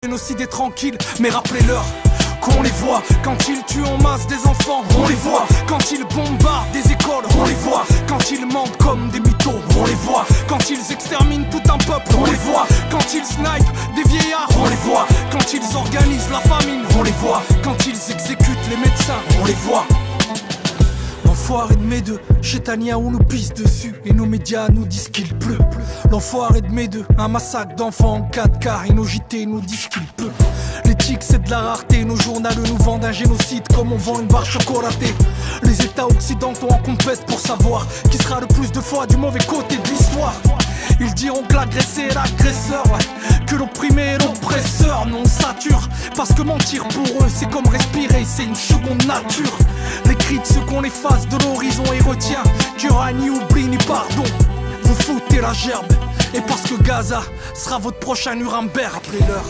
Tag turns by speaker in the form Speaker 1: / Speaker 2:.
Speaker 1: génocide est tranquille, mais rappelez-leur qu'on les voit. Quand ils tuent en masse des enfants, on les voit. Quand ils bombardent des écoles, on les voit. Quand ils mentent comme des mythos, on les voit. Quand ils exterminent tout un peuple, on les voit. Quand ils snipent des vieillards, on les voit. Quand ils organisent la famine, on les voit. Quand ils exécutent les médecins, on les voit. L'enfoiré de mes deux, chez Tania on nous pisse dessus et nos médias nous disent qu'il pleut. L'enfoiré de mes deux, un massacre d'enfants en 4K et nos JT nous disent qu'il peut. L'éthique c'est de la rareté, nos journaux nous vendent un génocide comme on vend une barre chocolatée. Les états occidentaux en compètent pour savoir qui sera le plus de fois du mauvais côté de l'histoire. Ils diront que l'agressé est l'agresseur, ouais. Que l'opprimé est l'oppresseur. Non, on sature, parce que mentir pour eux c'est comme respirer, c'est une seconde nature. Les cris de ceux qu'on efface de l'horizon et retient qu'il n'y aura ni oubli ni pardon. Vous foutez la gerbe, et parce que Gaza sera votre prochain Nuremberg, rappelez-leur.